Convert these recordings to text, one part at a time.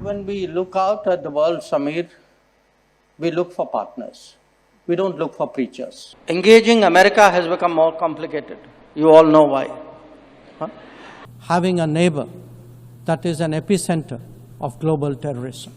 When we look out at the world, Samir, we look for partners. We don't look for preachers. Engaging America has become more complicated. You all know why. Having a neighbor that is an epicenter of global terrorism.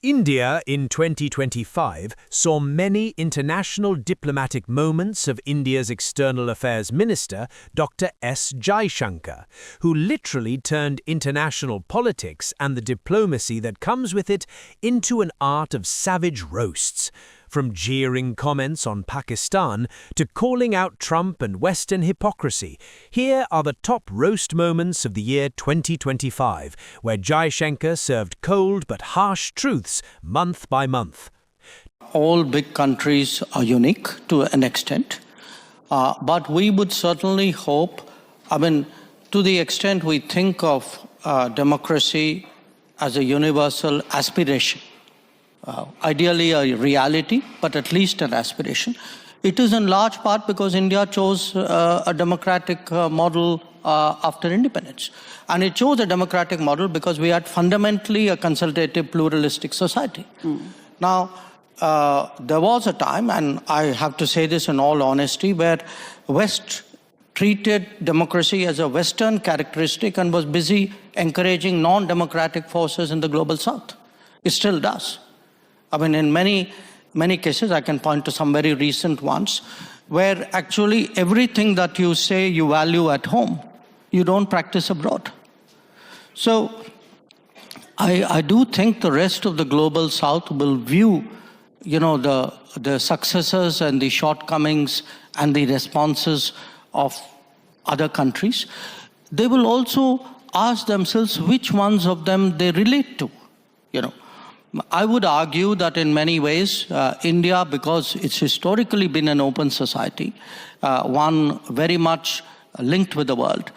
India in 2025 saw many international diplomatic moments of India's External Affairs Minister, Dr. S. Jaishankar, who literally turned international politics and the diplomacy that comes with it into an art of savage roasts. From jeering comments on Pakistan to calling out Trump and Western hypocrisy, here are the top roast moments of the year 2025, where Jaishankar served cold but harsh truths month by month. All big countries are unique to an extent, but we would certainly hope, to the extent we think of democracy as a universal aspiration, ideally a reality, but at least an aspiration. It is in large part because India chose a democratic model after independence. And it chose a democratic model because we had fundamentally a consultative, pluralistic society. Now, there was a time, and I have to say this in all honesty, where West treated democracy as a Western characteristic and was busy encouraging non-democratic forces in the global South. It still does. In many cases, I can point to some very recent ones, where actually everything that you say you value at home, you don't practice abroad. So I do think the rest of the global South will view, the successes and the shortcomings and the responses of other countries. They will also ask themselves which ones of them they relate to, I would argue that in many ways, India, because it's historically been an open society, one very much linked with the world,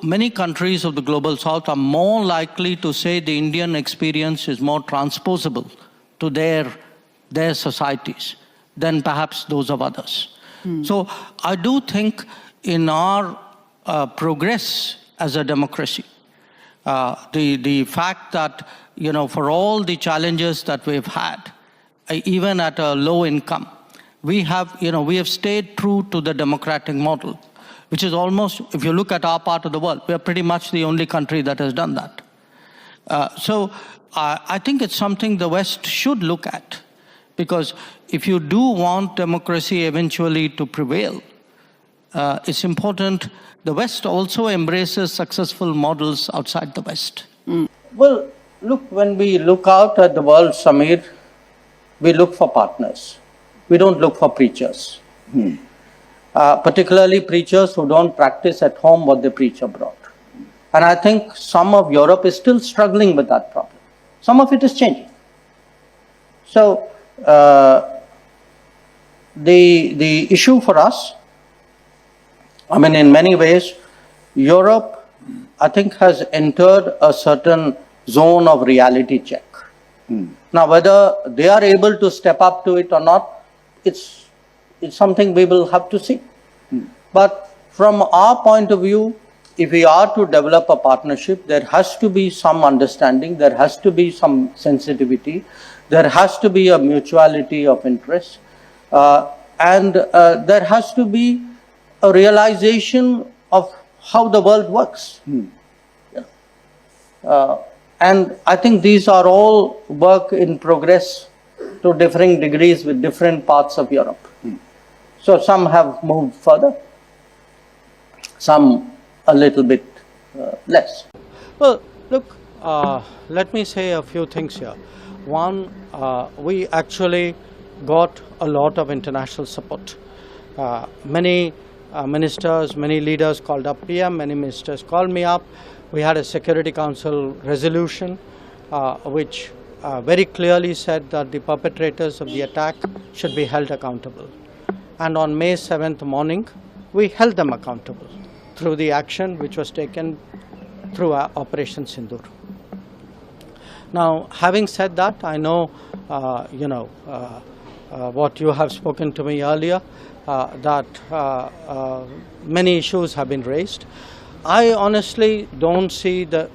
many countries of the global South are more likely to say the Indian experience is more transposable to their societies than perhaps those of others. So I do think in our progress as a democracy, the fact that for all the challenges that we've had, even at a low income, we have stayed true to the democratic model, which is almost, if you look at our part of the world, we are pretty much the only country that has done that. So I think it's something the West should look at, because if you do want democracy eventually to prevail, it's important the West also embraces successful models outside the West. Well, look, when we look out at the world, Samir, we look for partners. We don't look for preachers. Particularly preachers who don't practice at home what they preach abroad. And I think some of Europe is still struggling with that problem. Some of it is changing. So, the issue for us, in many ways, Europe, I think, has entered a certain zone of reality check. Now, whether they are able to step up to it or not, it's something we will have to see. But from our point of view, if we are to develop a partnership, there has to be some understanding, there has to be some sensitivity, there has to be a mutuality of interest, and there has to be a realization of how the world works. And I think these are all work in progress to differing degrees with different parts of Europe. So some have moved further, some a little bit less. Well, look, let me say a few things here. One, we actually got a lot of international support. Many ministers, many leaders called up PM, many ministers called me up. We had a Security Council resolution which very clearly said that the perpetrators of the attack should be held accountable. And on May 7th morning, we held them accountable through the action which was taken through Operation Sindoor. Now, having said that, I know, what you have spoken to me earlier, that many issues have been raised. I honestly don't see the,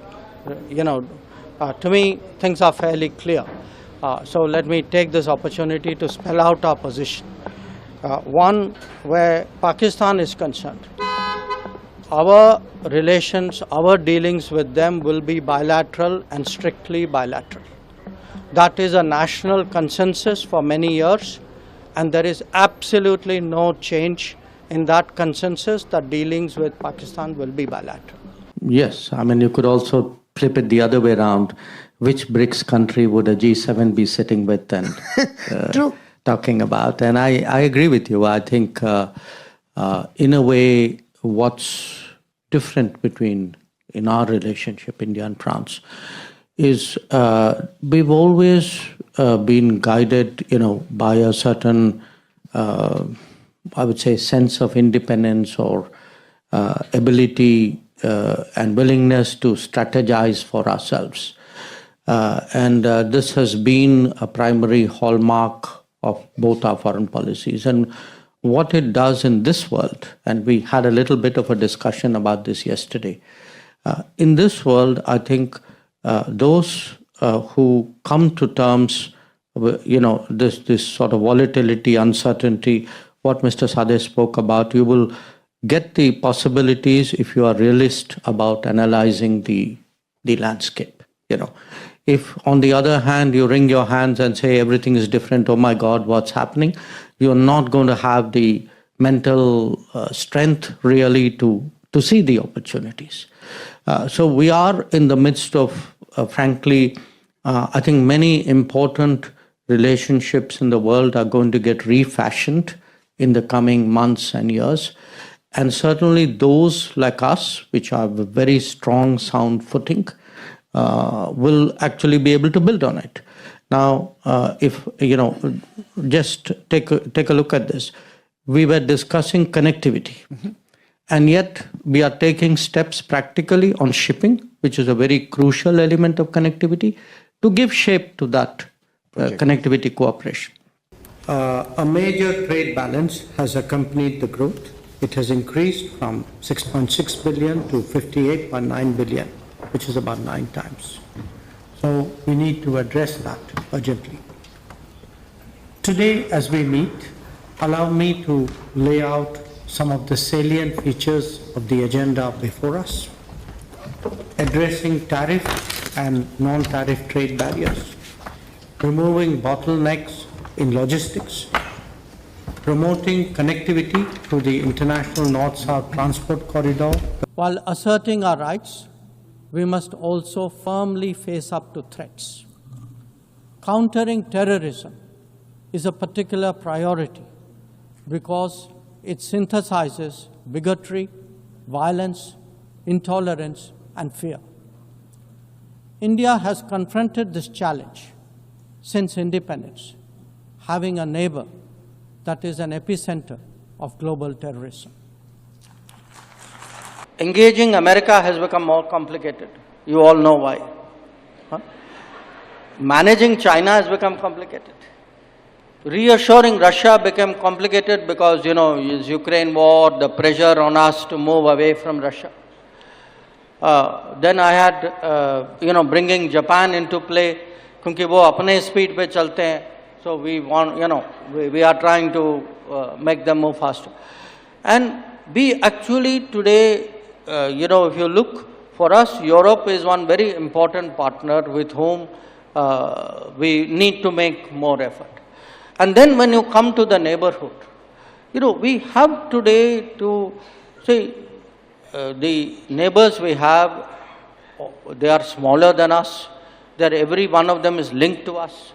to me, things are fairly clear. So let me take this opportunity to spell out our position. One, where Pakistan is concerned, our relations, our dealings with them will be bilateral and strictly bilateral. That is a national consensus for many years, and there is absolutely no change in that consensus that dealings with Pakistan will be bilateral. Yes, I mean, you could also flip it the other way around. Which BRICS country would a G7 be sitting with and talking about? And I agree with you. I think, in a way, what's different in our relationship, India and France, is we've always been guided, by a certain, I would say, sense of independence or ability and willingness to strategize for ourselves. And this has been a primary hallmark of both our foreign policies. And what it does in this world, and we had a little bit of a discussion about this yesterday, in this world, I think those who come to terms with, this sort of volatility, uncertainty, what Mr. Sadeh spoke about, you will get the possibilities if you are realist about analyzing the landscape. If, on the other hand, you wring your hands and say everything is different, oh my God, what's happening, you're not going to have the mental strength really to see the opportunities. So we are in the midst of, frankly, I think many important relationships in the world are going to get refashioned in the coming months and years. And certainly those like us, which have a very strong, sound footing, will actually be able to build on it. Now, if, just take a look at this. We were discussing connectivity. Mm-hmm. And yet we are taking steps practically on shipping, which is a very crucial element of connectivity, to give shape to that connectivity cooperation. A major trade balance has accompanied the growth. It has increased from 6.6 billion to 58.9 billion, which is about 9 times. So we need to address that urgently. Today, as we meet, allow me to lay out some of the salient features of the agenda before us. Addressing tariff and non-tariff trade barriers, removing bottlenecks in logistics, promoting connectivity through the international North-South transport corridor. While asserting our rights, we must also firmly face up to threats. Countering terrorism is a particular priority because it synthesizes bigotry, violence, intolerance, and fear. India has confronted this challenge since independence, having a neighbor that is an epicenter of global terrorism. Engaging America has become more complicated. You all know why. Managing China has become complicated. Reassuring Russia became complicated because, it's Ukraine war, the pressure on us to move away from Russia. Then I had, bringing Japan into play, क्योंकि वो अपने speed पे चलते हैं. So we want, we are trying to make them move faster. And we actually today, if you look, for us, Europe is one very important partner with whom we need to make more effort. And then when you come to the neighborhood, we have today to see the neighbors we have, they are smaller than us, every one of them is linked to us.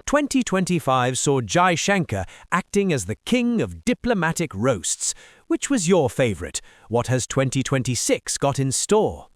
"2025 saw Jaishankar acting as the king of diplomatic roasts. Which was your favourite? What has 2026 got in store?"